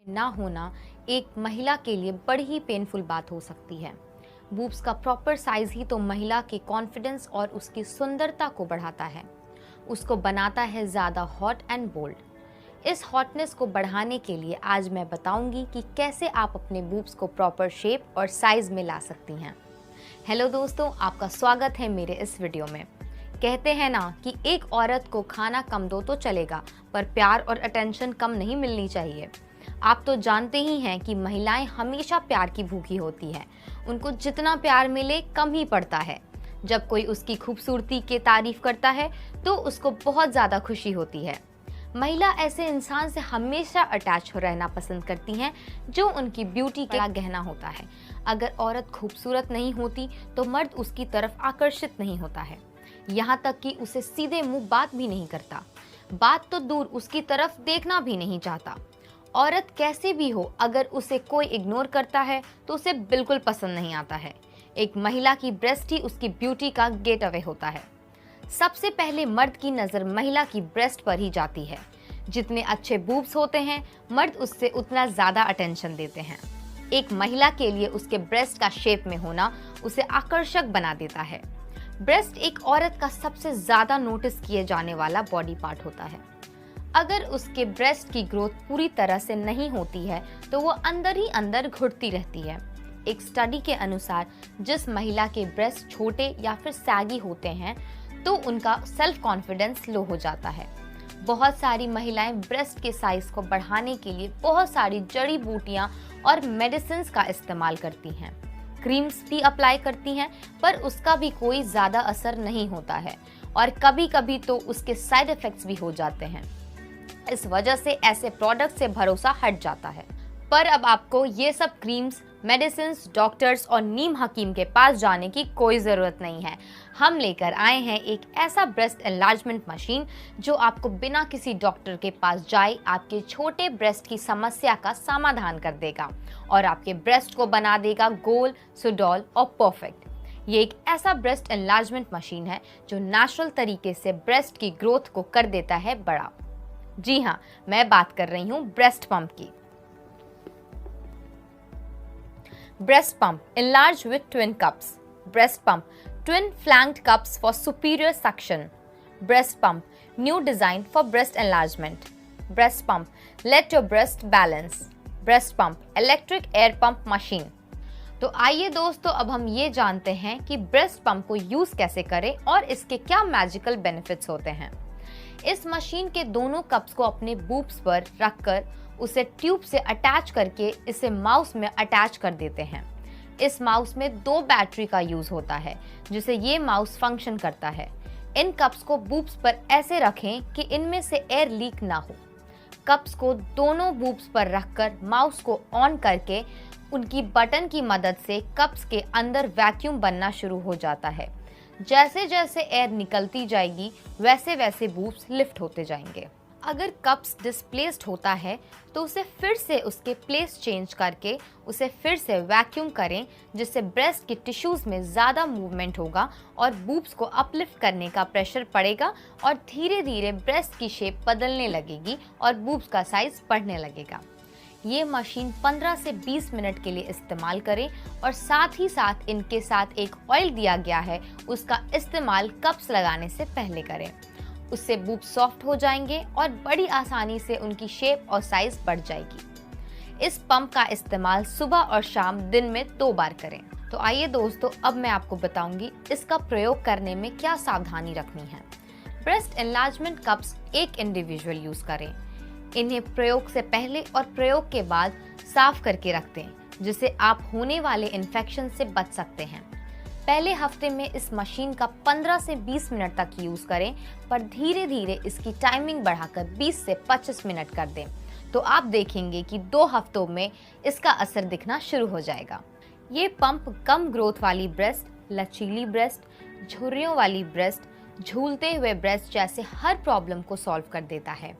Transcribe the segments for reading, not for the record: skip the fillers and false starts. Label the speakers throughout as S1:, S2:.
S1: ना होना एक महिला के लिए बड़ी ही पेनफुल बात हो सकती है। बूब्स का प्रॉपर साइज ही तो महिला के कॉन्फिडेंस और उसकी सुंदरता को बढ़ाता है, उसको बनाता है ज़्यादा हॉट एंड बोल्ड। इस हॉटनेस को बढ़ाने के लिए आज मैं बताऊंगी कि कैसे आप अपने बूब्स को प्रॉपर शेप और साइज में ला सकती हैं। हेलो दोस्तों, आपका स्वागत है मेरे इस वीडियो में। कहते हैं ना कि एक औरत को खाना कम दो तो चलेगा, पर प्यार और अटेंशन कम नहीं मिलनी चाहिए। आप तो जानते ही हैं कि महिलाएं हमेशा प्यार की भूखी होती हैं। उनको जितना प्यार मिले कम ही पड़ता है। जब कोई उसकी खूबसूरती की तारीफ करता है तो उसको बहुत ज़्यादा खुशी होती है। महिला ऐसे इंसान से हमेशा अटैच हो रहना पसंद करती हैं जो उनकी ब्यूटी का गहना होता है। अगर औरत खूबसूरत नहीं होती तो मर्द उसकी तरफ आकर्षित नहीं होता है, यहाँ तक कि उसे सीधे मुंह बात भी नहीं करता। बात तो दूर, उसकी तरफ देखना भी नहीं चाहता। औरत कैसे भी हो, अगर उसे कोई इग्नोर करता है तो उसे बिल्कुल पसंद नहीं आता है। एक महिला की ब्रेस्ट ही उसकी ब्यूटी का गेट अवे होता है। सबसे पहले मर्द की नज़र महिला की ब्रेस्ट पर ही जाती है। जितने अच्छे बूब्स होते हैं, मर्द उससे उतना ज़्यादा अटेंशन देते हैं। एक महिला के लिए उसके ब्रेस्ट का शेप में होना उसे आकर्षक बना देता है। ब्रेस्ट एक औरत का सबसे ज़्यादा नोटिस किए जाने वाला बॉडी पार्ट होता है। अगर उसके ब्रेस्ट की ग्रोथ पूरी तरह से नहीं होती है तो वो अंदर ही अंदर घुटती रहती है। एक स्टडी के अनुसार जिस महिला के ब्रेस्ट छोटे या फिर सैगी होते हैं तो उनका सेल्फ कॉन्फिडेंस लो हो जाता है। बहुत सारी महिलाएं ब्रेस्ट के साइज को बढ़ाने के लिए बहुत सारी जड़ी बूटियां और मेडिसिन का इस्तेमाल करती हैं। क्रीम्स भी अप्लाई करती हैं, पर उसका भी कोई ज़्यादा असर नहीं होता है और कभी कभी तो उसके साइड इफ़ेक्ट्स भी हो जाते हैं। इस वजह से ऐसे प्रोडक्ट से भरोसा हट जाता है। पर अब आपको ये सब क्रीम्स, मेडिसिन्स, डॉक्टर्स और नीम हकीम के पास जाने की कोई ज़रूरत नहीं है। हम लेकर आए हैं एक ऐसा ब्रेस्ट एनलार्जमेंट मशीन जो आपको बिना किसी डॉक्टर के पास जाए आपके छोटे ब्रेस्ट की समस्या का समाधान कर देगा और आपके ब्रेस्ट को बना देगा गोल, सुडौल और परफेक्ट। ये एक ऐसा ब्रेस्ट एनलार्जमेंट मशीन है जो नेचुरल तरीके से ब्रेस्ट की ग्रोथ को कर देता है बड़ा। जी हाँ, मैं बात कर रही हूँ ब्रेस्ट पंप की। Breast pump enlarge with twin cups. Breast pump twin flanked cups for superior suction. Breast pump new design for breast enlargement. Breast pump let your breast balance. Breast pump electric air pump machine. तो आइए दोस्तों, अब हम ये जानते हैं कि breast pump को यूज कैसे करें और इसके क्या मैजिकल बेनिफिट्स होते हैं। इस मशीन के दोनों कप्स को अपने बूब्स पर रखकर उसे ट्यूब से अटैच करके इसे माउस में अटैच कर देते हैं। इस माउस में 2 बैटरी का यूज होता है जिससे ये माउस फंक्शन करता है। इन कप्स को बूब्स पर ऐसे रखें कि इनमें से एयर लीक ना हो। कप्स को दोनों बूब्स पर रखकर माउस को ऑन करके उनकी बटन की मदद से कप्स के अंदर वैक्यूम बनना शुरू हो जाता है। जैसे जैसे एयर निकलती जाएगी वैसे वैसे बूब्स लिफ्ट होते जाएंगे। अगर कप्स डिस्प्लेस्ड होता है तो उसे फिर से उसके प्लेस चेंज करके उसे फिर से वैक्यूम करें, जिससे ब्रेस्ट के टिश्यूज़ में ज़्यादा मूवमेंट होगा और बूब्स को अपलिफ्ट करने का प्रेशर पड़ेगा और धीरे धीरे ब्रेस्ट की शेप बदलने लगेगी और बूब्स का साइज बढ़ने लगेगा। ये मशीन 15 से 20 मिनट के लिए इस्तेमाल करें और साथ ही साथ इनके साथ एक ऑयल दिया गया है, उसका इस्तेमाल कप्स लगाने से पहले करें। उससे बूब सॉफ्ट हो जाएंगे और बड़ी आसानी से उनकी शेप और साइज बढ़ जाएगी। इस पंप का इस्तेमाल सुबह और शाम दिन में 2 बार करें। तो आइए दोस्तों, अब मैं आपको बताऊंगी इसका प्रयोग करने में क्या सावधानी रखनी है। ब्रेस्ट एनलार्जमेंट कप्स एक इंडिविजुअल यूज करें। इन्हें प्रयोग से पहले और प्रयोग के बाद साफ करके रख दें, जिससे आप होने वाले इन्फेक्शन से बच सकते हैं। पहले हफ्ते में इस मशीन का 15 से 20 मिनट तक यूज करें, पर धीरे धीरे इसकी टाइमिंग बढ़ाकर 20 से 25 मिनट कर दें। तो आप देखेंगे कि 2 हफ्तों में इसका असर दिखना शुरू हो जाएगा। ये पंप कम ग्रोथ वाली ब्रेस्ट, लचीली ब्रेस्ट, झुर्रियों वाली ब्रेस्ट, झूलते हुए ब्रेस्ट जैसे हर प्रॉब्लम को सॉल्व कर देता है।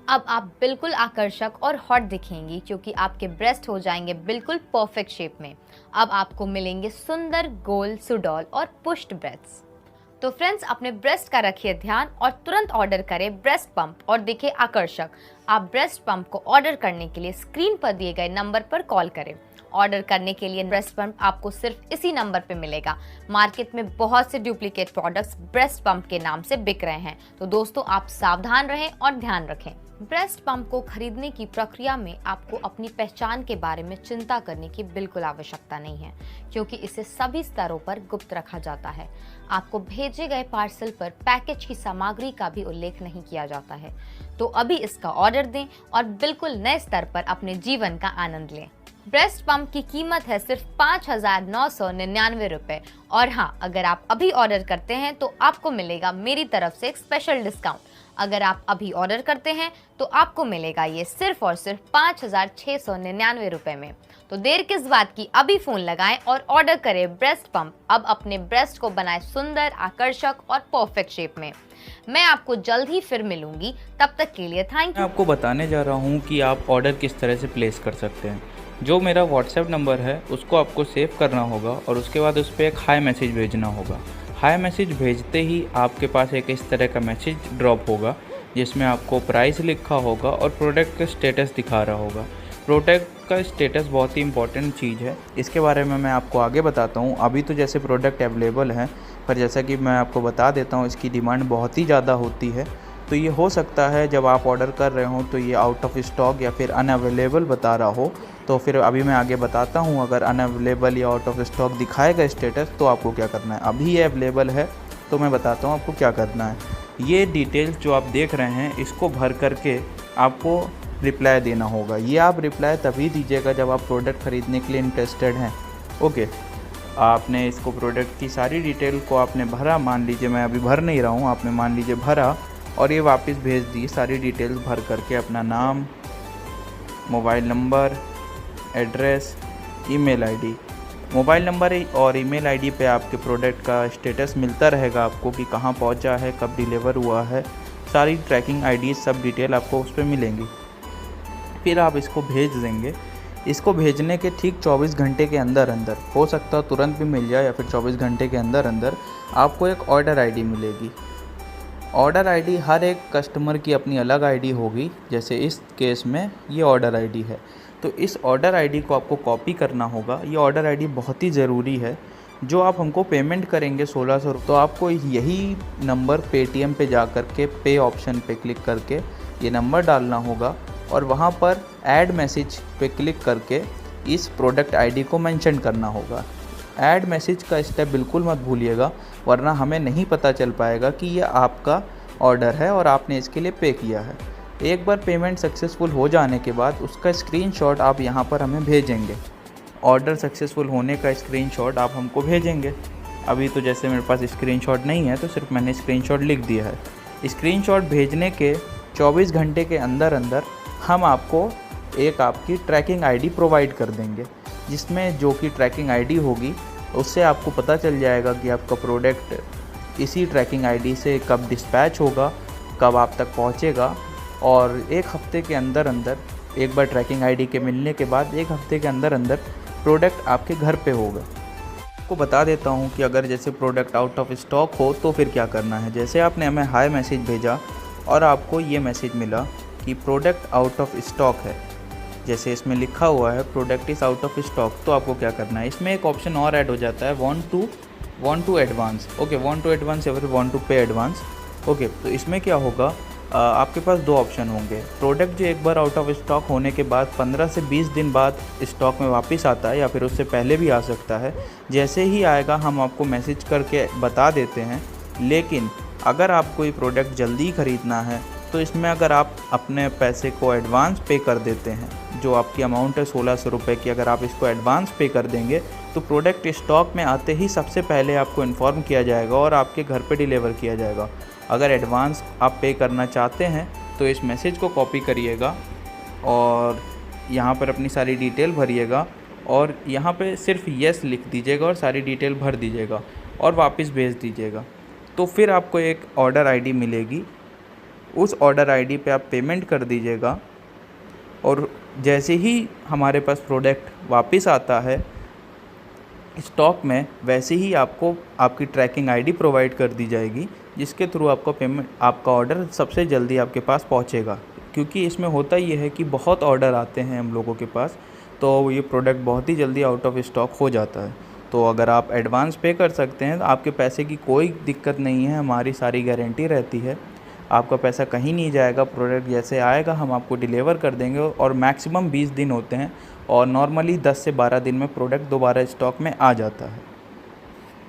S1: अब आप बिल्कुल आकर्षक और हॉट दिखेंगी क्योंकि आपके ब्रेस्ट हो जाएंगे बिल्कुल परफेक्ट शेप में। अब आपको मिलेंगे सुंदर, गोल, सुडौल और पुश्ड ब्रेस्ट्स। तो फ्रेंड्स, अपने ब्रेस्ट का रखिए ध्यान और तुरंत ऑर्डर करें ब्रेस्ट पंप और दिखे आकर्षक। आप ब्रेस्ट पंप को ऑर्डर करने के लिए स्क्रीन पर दिए गए नंबर पर कॉल करें। ऑर्डर करने के लिए ब्रेस्ट पंप आपको सिर्फ इसी नंबर पे मिलेगा। मार्केट में बहुत से डुप्लीकेट प्रोडक्ट्स ब्रेस्ट पंप के नाम से बिक रहे हैं, तो दोस्तों आप सावधान रहें और ध्यान रखें। ब्रेस्ट पंप को खरीदने की प्रक्रिया में आपको अपनी पहचान के बारे में चिंता करने की बिल्कुल आवश्यकता नहीं है, क्योंकि इसे सभी स्तरों पर गुप्त रखा जाता है। आपको भेजे गए पार्सल पर पैकेज की सामग्री का भी उल्लेख नहीं किया जाता है। तो अभी इसका ऑर्डर दें और बिल्कुल नए स्तर पर अपने जीवन का आनंद लें। ब्रेस्ट पंप की कीमत है सिर्फ 5,999 रुपए। और हाँ, अगर आप अभी ऑर्डर करते हैं तो आपको मिलेगा मेरी तरफ से एक स्पेशल डिस्काउंट। अगर आप अभी ऑर्डर करते हैं तो आपको मिलेगा ये सिर्फ और सिर्फ 5,699 रुपए में। तो देर किस बात की, अभी फोन लगाएं और ऑर्डर करें ब्रेस्ट पंप। अब अपने ब्रेस्ट को बनाए सुंदर, आकर्षक और परफेक्ट शेप में। मैं आपको जल्द ही फिर मिलूंगी, तब तक के लिए थैंक
S2: मैं
S1: यू।
S2: आपको बताने जा रहा हूँ कि आप ऑर्डर किस तरह से प्लेस कर सकते हैं। जो मेरा व्हाट्सएप नंबर है उसको आपको सेव करना होगा और उसके बाद उस पर एक हाई मैसेज भेजना होगा। हाई मैसेज भेजते ही आपके पास एक इस तरह का मैसेज ड्रॉप होगा जिसमें आपको प्राइस लिखा होगा और प्रोडक्ट का स्टेटस दिखा रहा होगा। प्रोडक्ट का स्टेटस बहुत ही इंपॉर्टेंट चीज़ है, इसके बारे में मैं आपको आगे बताता हूँ। अभी तो जैसे प्रोडक्ट अवेलेबल हैं, पर जैसा कि मैं आपको बता देता हूँ इसकी डिमांड बहुत ही ज़्यादा होती है। तो ये हो सकता है जब आप ऑर्डर कर रहे हो तो ये आउट ऑफ स्टॉक या फिर अनअवेलेबल बता रहा हो। तो फिर अभी मैं आगे बताता हूँ, अगर अनअवेलेबल या आउट ऑफ स्टॉक दिखाएगा स्टेटस तो आपको क्या करना है। अभी ये अवेलेबल है तो मैं बताता हूँ आपको क्या करना है। ये डिटेल्स जो आप देख रहे हैं इसको भर करके आपको रिप्लाई देना होगा। ये आप रिप्लाई तभी दीजिएगा जब आप प्रोडक्ट ख़रीदने के लिए इंटरेस्टेड हैं। ओके, आपने इसको प्रोडक्ट की सारी डिटेल को आपने भरा, मान लीजिए मैं अभी भर नहीं रहा हूँ, आपने मान लीजिए भरा और ये वापस भेज दी सारी डिटेल्स भर करके। अपना नाम, mobile number, address, email ID. Mobile number और ईमेल आईडी पे आपके प्रोडक्ट का स्टेटस मिलता रहेगा आपको कि कहाँ पहुँचा है, कब डिलीवर हुआ है। सारी ट्रैकिंग आईडी सब डिटेल आपको उस पर मिलेंगी। फिर आप इसको भेज देंगे। इसको भेजने के ठीक 24 घंटे के अंदर अंदर, हो सकता है तुरंत भी मिल जाए या फिर 24 घंटे के अंदर अंदर आपको एक ऑर्डर आईडी मिलेगी। ऑर्डर आईडी हर एक कस्टमर की अपनी अलग आईडी होगी। जैसे इस केस में ये ऑर्डर आईडी है, तो इस ऑर्डर आईडी को आपको कॉपी करना होगा। ये ऑर्डर आईडी बहुत ही ज़रूरी है। जो आप हमको पेमेंट करेंगे 1600 रुपये, तो आपको यही नंबर पेटीएम पे जा कर के पे ऑप्शन पे क्लिक करके ये नंबर डालना होगा और वहाँ पर ऐड मैसेज पे क्लिक करके इस प्रोडक्ट आईडी को मेंशन करना होगा। ऐड मैसेज का स्टेप बिल्कुल मत भूलिएगा, वरना हमें नहीं पता चल पाएगा कि ये आपका ऑर्डर है और आपने इसके लिए पे किया है। एक बार पेमेंट सक्सेसफुल हो जाने के बाद उसका स्क्रीनशॉट आप यहाँ पर हमें भेजेंगे। ऑर्डर सक्सेसफुल होने का स्क्रीनशॉट आप हमको भेजेंगे। अभी तो जैसे मेरे पास स्क्रीनशॉट नहीं है तो सिर्फ मैंने स्क्रीनशॉट लिख दिया है। स्क्रीनशॉट भेजने के 24 घंटे के अंदर अंदर हम आपको एक आपकी ट्रैकिंग आईडी प्रोवाइड कर देंगे, जिसमें जो कि ट्रैकिंग आईडी होगी उससे आपको पता चल जाएगा कि आपका प्रोडक्ट इसी ट्रैकिंग आईडी से कब डिस्पैच होगा, कब आप तक पहुंचेगा। और एक हफ्ते के अंदर अंदर, एक बार ट्रैकिंग आईडी के मिलने के बाद एक हफ्ते के अंदर अंदर प्रोडक्ट आपके घर पे होगा। आपको बता देता हूँ कि अगर जैसे प्रोडक्ट आउट ऑफ स्टॉक हो तो फिर क्या करना है। जैसे आपने हमें हाई मैसेज भेजा और आपको ये मैसेज मिला कि प्रोडक्ट आउट ऑफ स्टॉक है, जैसे इसमें लिखा हुआ है product is out of stock, तो आपको क्या करना है, इसमें एक ऑप्शन और ऐड हो जाता है want to advance. Okay, want to advance या फिर want to pay advance. Okay, तो इसमें क्या होगा, आपके पास दो ऑप्शन होंगे। प्रोडक्ट जो एक बार आउट ऑफ स्टॉक होने के बाद 15 से 20 दिन बाद स्टॉक में वापस आता है या फिर उससे पहले भी आ सकता है। जैसे ही आएगा हम आपको मैसेज करके बता देते हैं। लेकिन अगर आपको ये प्रोडक्ट जल्दी ख़रीदना है तो इसमें अगर आप अपने पैसे को एडवांस पे कर देते हैं, जो आपकी अमाउंट है 1600 रुपये की, अगर आप इसको एडवांस पे कर देंगे तो प्रोडक्ट स्टॉक में आते ही सबसे पहले आपको इन्फॉर्म किया जाएगा और आपके घर पे डिलीवर किया जाएगा। अगर एडवांस आप पे करना चाहते हैं तो इस मैसेज को कॉपी करिएगा और यहाँ पर अपनी सारी डिटेल भरिएगा और यहाँ पे सिर्फ येस लिख दीजिएगा और सारी डिटेल भर दीजिएगा और वापस भेज दीजिएगा। तो फिर आपको एक ऑर्डर आईडी मिलेगी, उस ऑर्डर आईडी पे आप पेमेंट कर दीजिएगा और जैसे ही हमारे पास प्रोडक्ट वापस आता है स्टॉक में वैसे ही आपको आपकी ट्रैकिंग आईडी प्रोवाइड कर दी जाएगी, जिसके थ्रू आपका ऑर्डर सबसे जल्दी आपके पास पहुंचेगा। क्योंकि इसमें होता ये है कि बहुत ऑर्डर आते हैं हम लोगों के पास, तो ये प्रोडक्ट बहुत ही जल्दी आउट ऑफ स्टॉक हो जाता है। तो अगर आप एडवांस पे कर सकते हैं तो आपके पैसे की कोई दिक्कत नहीं है, हमारी सारी गारंटी रहती है। आपका पैसा कहीं नहीं जाएगा, प्रोडक्ट जैसे आएगा हम आपको डिलीवर कर देंगे, और मैक्सिमम 20 दिन होते हैं, और नॉर्मली 10 से 12 दिन में प्रोडक्ट दोबारा स्टॉक में आ जाता है।